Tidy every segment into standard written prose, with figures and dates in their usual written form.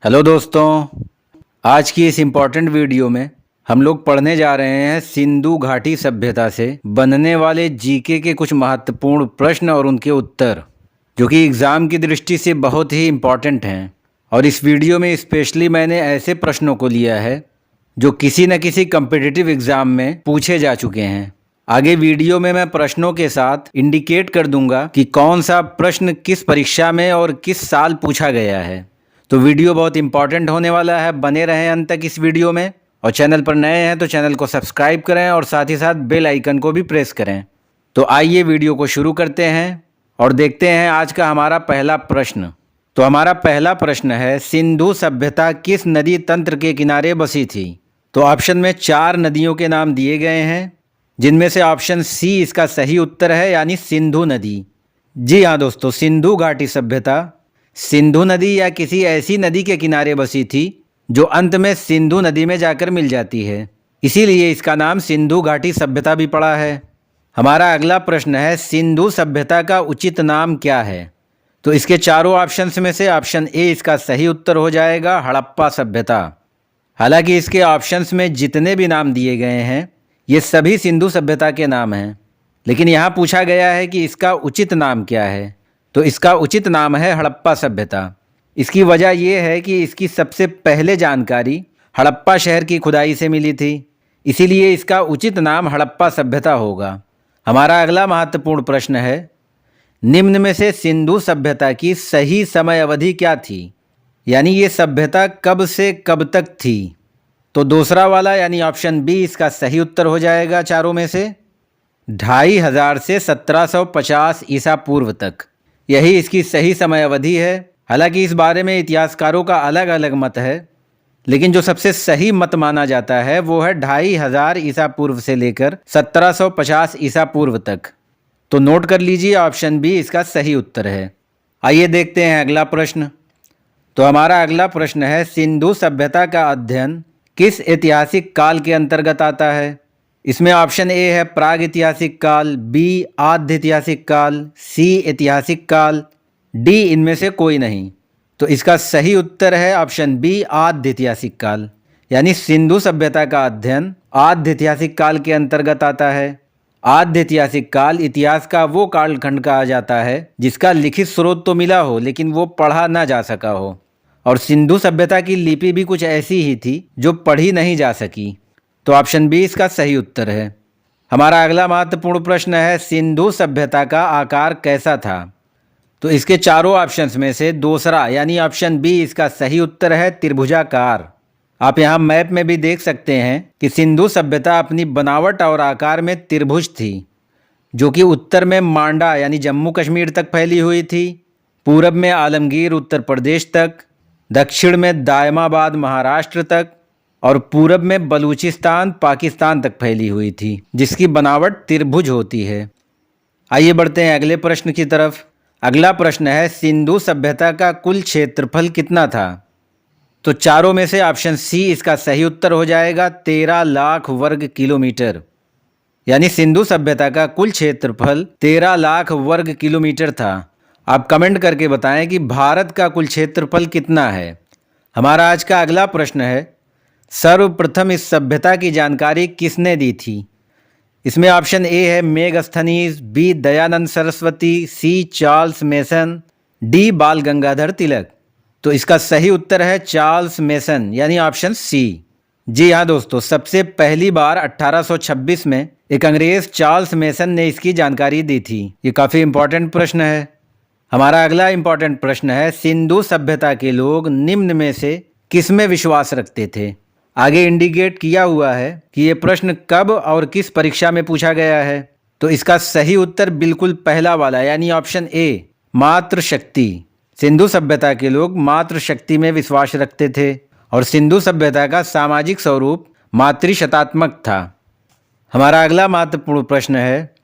Hello दोस्तों, आज की इस इम्पॉर्टेंट वीडियो में हम लोग पढ़ने जा रहे हैं सिंधु घाटी सभ्यता से बनने वाले जीके के कुछ महत्वपूर्ण प्रश्न और उनके उत्तर, जो कि एग्ज़ाम की दृष्टि से बहुत ही इम्पॉर्टेंट हैं। और इस वीडियो में स्पेशली मैंने ऐसे प्रश्नों को लिया है जो किसी न किसी कम्पिटिटिव एग्ज़ाम में पूछे जा चुके हैं। आगे वीडियो में मैं प्रश्नों के साथ इंडिकेट कर दूंगा कि कौन सा प्रश्न किस परीक्षा में और किस साल पूछा गया है। तो वीडियो बहुत इंपॉर्टेंट होने वाला है, बने रहें अंत तक इस वीडियो में। और चैनल पर नए हैं तो चैनल को सब्सक्राइब करें और साथ ही साथ बेल आइकन को भी प्रेस करें। तो आइए वीडियो को शुरू करते हैं और देखते हैं आज का हमारा पहला प्रश्न। तो हमारा पहला प्रश्न है, सिंधु सभ्यता किस नदी तंत्र के किनारे बसी थी? तो ऑप्शन में 4 नदियों के नाम दिए गए हैं, जिनमें से ऑप्शन सी इसका सही उत्तर है, यानी सिंधु नदी। जी हाँ दोस्तों, सिंधु घाटी सभ्यता सिंधु नदी या किसी ऐसी नदी के किनारे बसी थी जो अंत में सिंधु नदी में जाकर मिल जाती है, इसीलिए इसका नाम सिंधु घाटी सभ्यता भी पड़ा है। हमारा अगला प्रश्न है, सिंधु सभ्यता का उचित नाम क्या है? तो इसके चारों ऑप्शंस में से ऑप्शन ए इसका सही उत्तर हो जाएगा, हड़प्पा सभ्यता। हालांकि इसके ऑप्शंस में जितने भी नाम दिए गए हैं ये सभी सिंधु सभ्यता के नाम हैं, लेकिन यहाँ पूछा गया है कि इसका उचित नाम क्या है। तो इसका उचित नाम है हड़प्पा सभ्यता। इसकी वजह यह है कि इसकी सबसे पहले जानकारी हड़प्पा शहर की खुदाई से मिली थी, इसीलिए इसका उचित नाम हड़प्पा सभ्यता होगा। हमारा अगला महत्वपूर्ण प्रश्न है, निम्न में से सिंधु सभ्यता की सही समय अवधि क्या थी? यानी ये सभ्यता कब से कब तक थी? तो दूसरा वाला यानी ऑप्शन बी इसका सही उत्तर हो जाएगा चारों में से, 2500 से 1750 ईसा पूर्व तक। यही इसकी सही समय अवधि है। हालांकि इस बारे में इतिहासकारों का अलग अलग मत है, लेकिन जो सबसे सही मत माना जाता है वो है 2500 ईसा पूर्व से लेकर 1750 ईसा पूर्व तक। तो नोट कर लीजिए, ऑप्शन बी इसका सही उत्तर है। आइए देखते हैं अगला प्रश्न। तो हमारा अगला प्रश्न है, सिंधु सभ्यता का अध्ययन किस ऐतिहासिक काल के अंतर्गत आता है? इसमें ऑप्शन ए है प्राग ऐतिहासिक काल, बी आद्य ऐतिहासिक काल, सी ऐतिहासिक काल, डी इनमें से कोई नहीं। तो इसका सही उत्तर है ऑप्शन बी आद्य ऐतिहासिक काल, यानी सिंधु सभ्यता का अध्ययन आद्य ऐतिहासिक काल के अंतर्गत आता है। आद्य ऐतिहासिक काल इतिहास का वो कालखंड कहा जाता है जिसका लिखित स्रोत तो मिला हो लेकिन वो पढ़ा ना जा सका हो, और सिंधु सभ्यता की लिपि भी कुछ ऐसी ही थी जो पढ़ी नहीं जा सकी। तो ऑप्शन बी इसका सही उत्तर है। हमारा अगला महत्वपूर्ण प्रश्न है, सिंधु सभ्यता का आकार कैसा था? तो इसके चारों ऑप्शंस में से दूसरा यानी ऑप्शन बी इसका सही उत्तर है, त्रिभुजाकार। आप यहाँ मैप में भी देख सकते हैं कि सिंधु सभ्यता अपनी बनावट और आकार में त्रिभुज थी, जो कि उत्तर में मांडा यानी जम्मू कश्मीर तक फैली हुई थी, पूरब में आलमगीर उत्तर प्रदेश तक, दक्षिण में दायमाबाद महाराष्ट्र तक और पूरब में बलूचिस्तान पाकिस्तान तक फैली हुई थी, जिसकी बनावट त्रिभुज होती है। आइए बढ़ते हैं अगले प्रश्न की तरफ। अगला प्रश्न है, सिंधु सभ्यता का कुल क्षेत्रफल कितना था? तो चारों में से ऑप्शन सी इसका सही उत्तर हो जाएगा, 13 लाख वर्ग किलोमीटर। यानी सिंधु सभ्यता का कुल क्षेत्रफल 13 लाख वर्ग किलोमीटर था। आप कमेंट करके बताएं कि भारत का कुल क्षेत्रफल कितना है। हमारा आज का अगला प्रश्न है, सर्वप्रथम इस सभ्यता की जानकारी किसने दी थी? इसमें ऑप्शन ए है Megasthenes, B Dayanand Saraswati, C Charles Mason, D Bal Gangadhar Tilak. तो इसका सही उत्तर है चार्ल्स मेसन, यानी ऑप्शन सी। जी हाँ दोस्तों, सबसे पहली बार 1826 में एक अंग्रेज चार्ल्स मेसन ने इसकी जानकारी दी थी। ये काफ़ी इंपॉर्टेंट प्रश्न है। हमारा अगला इंपॉर्टेंट प्रश्न है, सिंधु सभ्यता के लोग निम्न में से किसमें विश्वास रखते थे? आगे इंडिकेट किया हुआ है कि ये प्रश्न कब और किस परीक्षा में पूछा गया है। तो इसका सही उत्तर बिल्कुल पहला वाला यानी ऑप्शन ए, मातृशक्ति। सिंधु सभ्यता के लोग मातृशक्ति में विश्वास रखते थे और सिंधु सभ्यता का सामाजिक स्वरूप मातृशतात्मक था। हमारा अगला महत्वपूर्ण प्रश्न है,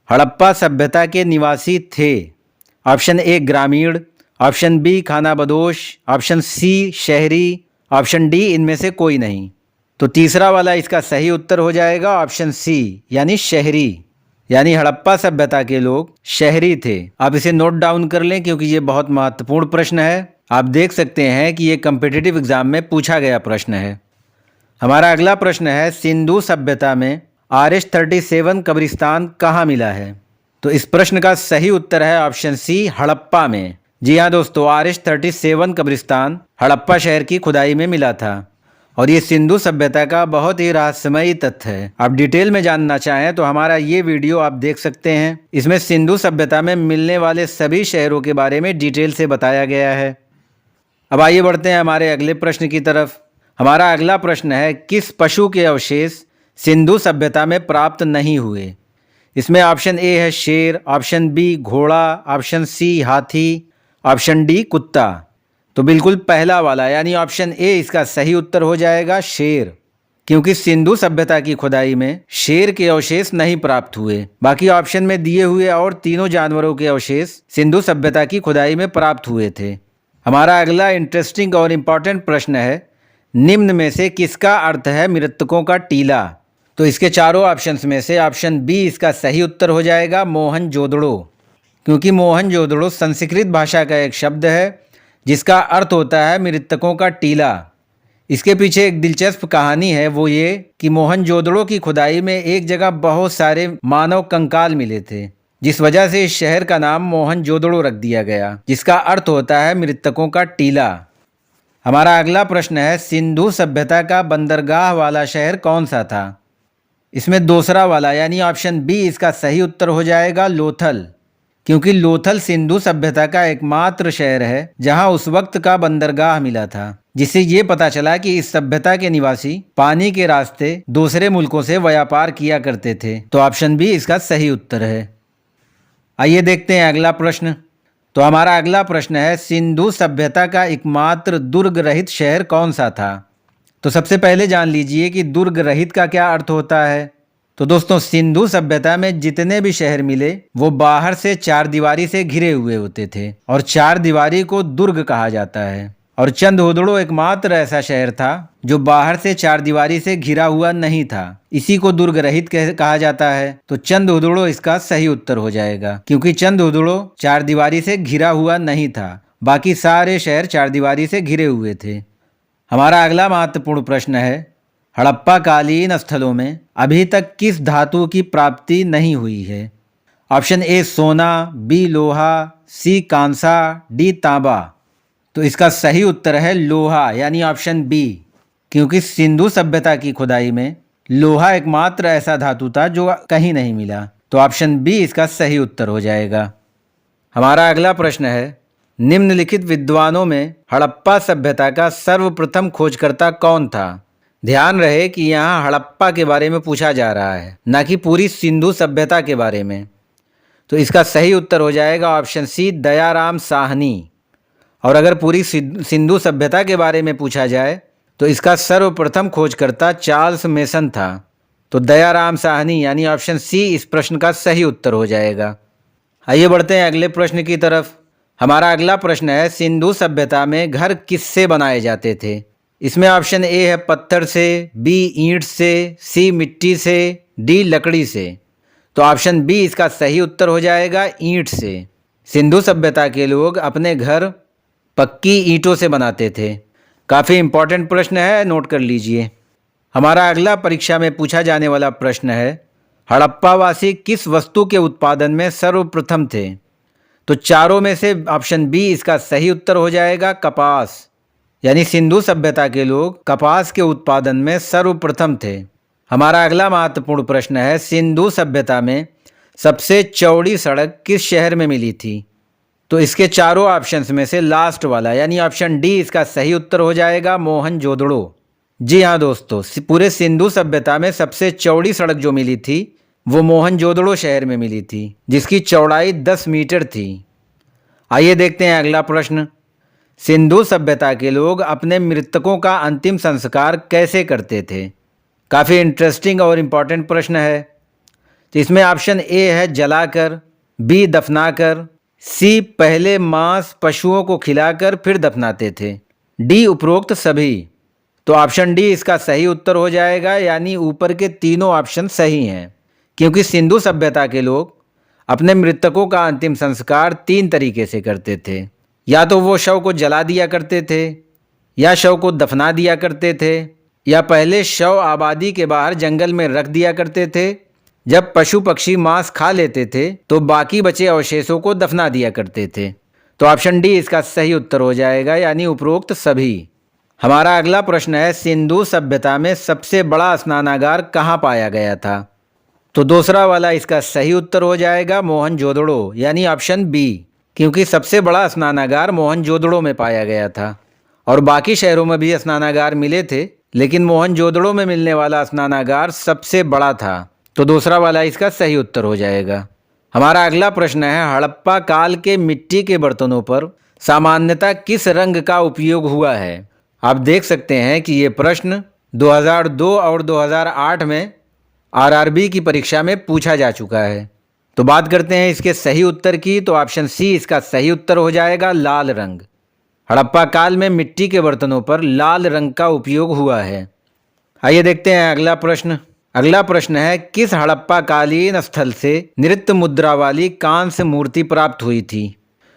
हड़प्पा सभ्यता के निवासी थे? ऑप्शन ए ग्रामीण, ऑप्शन बी खानाबदोश, ऑप्शन सी शहरी, ऑप्शन डी इनमें से कोई नहीं। तो तीसरा वाला इसका सही उत्तर हो जाएगा ऑप्शन सी, यानी शहरी। यानी हड़प्पा सभ्यता के लोग शहरी थे। आप इसे नोट डाउन कर लें क्योंकि ये बहुत महत्वपूर्ण प्रश्न है। आप देख सकते हैं कि ये कम्पिटिटिव एग्जाम में पूछा गया प्रश्न है। हमारा अगला प्रश्न है, सिंधु सभ्यता में RH-37 कब्रिस्तान कहाँ मिला है? तो इस प्रश्न का सही उत्तर है ऑप्शन सी, हड़प्पा में। जी हाँ दोस्तों, RH-37 कब्रिस्तान हड़प्पा शहर की खुदाई में मिला था और ये सिंधु सभ्यता का बहुत ही रहस्यमयी तथ्य है। आप डिटेल में जानना चाहें तो हमारा ये वीडियो आप देख सकते हैं। इसमें सिंधु सभ्यता में मिलने वाले सभी शहरों के बारे में डिटेल से बताया गया है। अब आइए बढ़ते हैं हमारे अगले प्रश्न की तरफ। हमारा अगला प्रश्न है, किस पशु के अवशेष सिंधु सभ्यता में प्राप्त नहीं हुए? इसमें ऑप्शन ए है शेर, ऑप्शन बी घोड़ा, ऑप्शन सी हाथी, ऑप्शन डी कुत्ता। तो बिल्कुल पहला वाला यानी ऑप्शन ए इसका सही उत्तर हो जाएगा, शेर, क्योंकि सिंधु सभ्यता की खुदाई में शेर के अवशेष नहीं प्राप्त हुए। बाकी ऑप्शन में दिए हुए और तीनों जानवरों के अवशेष सिंधु सभ्यता की खुदाई में प्राप्त हुए थे। हमारा अगला इंटरेस्टिंग और इम्पॉर्टेंट प्रश्न है, निम्न में से किसका अर्थ है मृतकों का टीला? तो इसके चारों ऑप्शंस में से ऑप्शन बी इसका सही उत्तर हो जाएगा, मोहनजोदड़ो, क्योंकि मोहनजोदड़ो संस्कृत भाषा का एक शब्द है जिसका अर्थ होता है मृतकों का टीला। इसके पीछे एक दिलचस्प कहानी है, वो ये कि मोहनजोदड़ो की खुदाई में एक जगह बहुत सारे मानव कंकाल मिले थे, जिस वजह से इस शहर का नाम मोहनजोदड़ो रख दिया गया, जिसका अर्थ होता है मृतकों का टीला। हमारा अगला प्रश्न है, सिंधु सभ्यता का बंदरगाह वाला शहर कौन सा था? इसमें दूसरा वाला यानी ऑप्शन बी इसका सही उत्तर हो जाएगा, लोथल, क्योंकि लोथल सिंधु सभ्यता का एकमात्र शहर है जहां उस वक्त का बंदरगाह मिला था, जिससे ये पता चला कि इस सभ्यता के निवासी पानी के रास्ते दूसरे मुल्कों से व्यापार किया करते थे। तो ऑप्शन बी इसका सही उत्तर है। आइए देखते हैं अगला प्रश्न। तो हमारा अगला प्रश्न है, सिंधु सभ्यता का एकमात्र दुर्ग रहित शहर कौन सा था? तो सबसे पहले जान लीजिए कि दुर्ग रहित का क्या अर्थ होता है। तो दोस्तों, सिंधु सभ्यता में जितने भी शहर मिले वो बाहर से चार दीवारी से घिरे हुए होते थे और चार दीवारी को दुर्ग कहा जाता है। और चंदहुदड़ो एकमात्र ऐसा शहर था जो बाहर से चार दीवारी से घिरा हुआ नहीं था, इसी को दुर्ग रहित कहा जाता है। तो चंदहुदड़ो इसका सही उत्तर हो जाएगा, क्योंकि चंदहुदड़ो चार दीवारी से घिरा हुआ नहीं था, बाकी सारे शहर चार दीवारी से घिरे हुए थे। हमारा अगला महत्वपूर्ण प्रश्न है, हड़प्पा कालीन स्थलों में अभी तक किस धातु की प्राप्ति नहीं हुई है? ऑप्शन ए सोना, बी लोहा, सी कांसा, डी तांबा। तो इसका सही उत्तर है लोहा यानी ऑप्शन बी, क्योंकि सिंधु सभ्यता की खुदाई में लोहा एकमात्र ऐसा धातु था जो कहीं नहीं मिला। तो ऑप्शन बी इसका सही उत्तर हो जाएगा। हमारा अगला प्रश्न है, निम्नलिखित विद्वानों में हड़प्पा सभ्यता का सर्वप्रथम खोजकर्ता कौन था? ध्यान रहे कि यहाँ हड़प्पा के बारे में पूछा जा रहा है, न कि पूरी सिंधु सभ्यता के बारे में। तो इसका सही उत्तर हो जाएगा ऑप्शन सी, दयाराम साहनी। और अगर पूरी सिंधु सभ्यता के बारे में पूछा जाए तो इसका सर्वप्रथम खोजकर्ता चार्ल्स मेसन था। तो दयाराम साहनी यानी ऑप्शन सी इस प्रश्न का सही उत्तर हो जाएगा। आइए बढ़ते हैं अगले प्रश्न की तरफ। हमारा अगला प्रश्न है, सिंधु सभ्यता में घर किससे बनाए जाते थे? इसमें ऑप्शन ए है पत्थर से, बी ईंट से, सी मिट्टी से, डी लकड़ी से। तो ऑप्शन बी इसका सही उत्तर हो जाएगा, ईंट से। सिंधु सभ्यता के लोग अपने घर पक्की ईंटों से बनाते थे। काफ़ी इंपॉर्टेंट प्रश्न है, नोट कर लीजिए। हमारा अगला परीक्षा में पूछा जाने वाला प्रश्न है, हड़प्पावासी किस वस्तु के उत्पादन में सर्वप्रथम थे? तो चारों में से ऑप्शन बी इसका सही उत्तर हो जाएगा, कपास, यानी सिंधु सभ्यता के लोग कपास के उत्पादन में सर्वप्रथम थे। हमारा अगला महत्वपूर्ण प्रश्न है, सिंधु सभ्यता में सबसे चौड़ी सड़क किस शहर में मिली थी? तो इसके चारों ऑप्शंस में से लास्ट वाला यानी ऑप्शन डी इसका सही उत्तर हो जाएगा, मोहनजोदड़ो। जी हाँ दोस्तों, पूरे सिंधु सभ्यता में सबसे चौड़ी सड़क जो मिली थी वो मोहनजोदड़ो शहर में मिली थी, जिसकी चौड़ाई 10 मीटर थी। आइए देखते हैं अगला प्रश्न, सिंधु सभ्यता के लोग अपने मृतकों का अंतिम संस्कार कैसे करते थे? काफ़ी इंटरेस्टिंग और इम्पॉर्टेंट प्रश्न है। तो इसमें ऑप्शन ए है जलाकर, बी दफनाकर, सी पहले मांस पशुओं को खिलाकर फिर दफनाते थे, डी उपरोक्त सभी। तो ऑप्शन डी इसका सही उत्तर हो जाएगा, यानी ऊपर के तीनों ऑप्शन सही हैं, क्योंकि सिंधु सभ्यता के लोग अपने मृतकों का अंतिम संस्कार 3 तरीके से करते थे। या तो वो शव को जला दिया करते थे, या शव को दफना दिया करते थे, या पहले शव आबादी के बाहर जंगल में रख दिया करते थे। जब पशु पक्षी मांस खा लेते थे तो बाकी बचे अवशेषों को दफना दिया करते थे। तो ऑप्शन डी इसका सही उत्तर हो जाएगा, यानी उपरोक्त सभी। हमारा अगला प्रश्न है, सिंधु सभ्यता में सबसे बड़ा स्नानागार कहाँ पाया गया था? तो दूसरा वाला इसका सही उत्तर हो जाएगा मोहनजोदड़ो, यानी ऑप्शन बी, क्योंकि सबसे बड़ा स्नानागार मोहनजोदड़ो में पाया गया था। और बाकी शहरों में भी स्नानागार मिले थे, लेकिन मोहनजोदड़ो में मिलने वाला स्नानागार सबसे बड़ा था। तो दूसरा वाला इसका सही उत्तर हो जाएगा। हमारा अगला प्रश्न है, हड़प्पा काल के मिट्टी के बर्तनों पर सामान्यतः किस रंग का उपयोग हुआ है? आप देख सकते हैं कि ये प्रश्न 2002 और 2008 में आरआरबी की परीक्षा में पूछा जा चुका है। तो बात करते हैं इसके सही उत्तर की, तो ऑप्शन सी इसका सही उत्तर हो जाएगा, लाल रंग। हड़प्पा काल में मिट्टी के बर्तनों पर लाल रंग का उपयोग हुआ है। आइए देखते हैं अगला प्रश्न। अगला प्रश्न है, किस हड़प्पा कालीन स्थल से नृत्य मुद्रा वाली कांस्य मूर्ति प्राप्त हुई थी?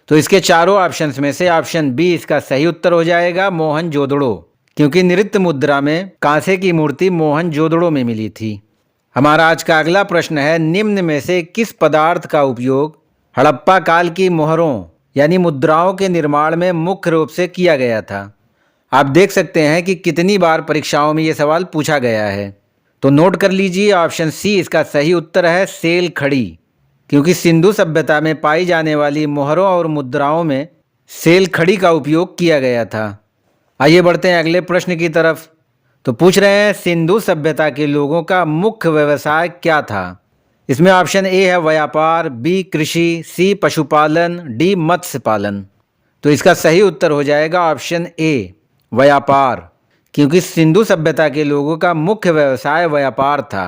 तो इसके चारों ऑप्शंस में से ऑप्शन बी इसका सही उत्तर हो जाएगा, मोहनजोदड़ो, क्योंकि नृत्य मुद्रा में कांसे की मूर्ति मोहनजोदड़ो में मिली थी। हमारा आज का अगला प्रश्न है, निम्न में से किस पदार्थ का उपयोग हड़प्पा काल की मोहरों यानी मुद्राओं के निर्माण में मुख्य रूप से किया गया था? आप देख सकते हैं कि कितनी बार परीक्षाओं में ये सवाल पूछा गया है। तो नोट कर लीजिए, ऑप्शन सी इसका सही उत्तर है, सेल खड़ी, क्योंकि सिंधु सभ्यता में पाई जाने वाली मोहरों और मुद्राओं में सेल खड़ी का उपयोग किया गया था। आइए बढ़ते हैं अगले प्रश्न की तरफ। तो पूछ रहे हैं, सिंधु सभ्यता के लोगों का मुख्य व्यवसाय क्या था? इसमें ऑप्शन ए है व्यापार, बी कृषि, सी पशुपालन, डी मत्स्य पालन। तो इसका सही उत्तर हो जाएगा ऑप्शन ए, व्यापार, क्योंकि सिंधु सभ्यता के लोगों का मुख्य व्यवसाय व्यापार था।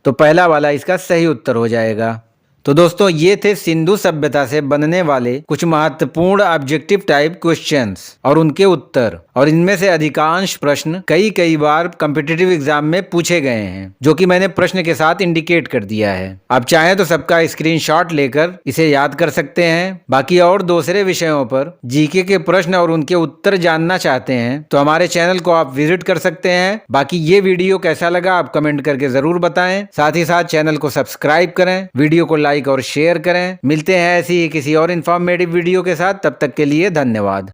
तो पहला वाला इसका सही उत्तर हो जाएगा। तो दोस्तों, ये थे सिंधु सभ्यता से बनने वाले कुछ महत्वपूर्ण ऑब्जेक्टिव टाइप क्वेश्चंस और उनके उत्तर। और इनमें से अधिकांश प्रश्न कई बार कॉम्पिटिटिव एग्जाम में पूछे गए हैं, जो कि मैंने प्रश्न के साथ इंडिकेट कर दिया है। आप चाहें तो सबका स्क्रीनशॉट लेकर इसे याद कर सकते हैं। बाकी और दूसरे विषयों पर जीके के प्रश्न और उनके उत्तर जानना चाहते हैं तो हमारे चैनल को आप विजिट कर सकते हैं। बाकी ये वीडियो कैसा लगा आप कमेंट करके जरूर बताएं। साथ ही साथ चैनल को सब्सक्राइब करें, वीडियो को लाइक और शेयर करें। मिलते हैं ऐसी ही किसी और इन्फॉर्मेटिव वीडियो के साथ, तब तक के लिए धन्यवाद।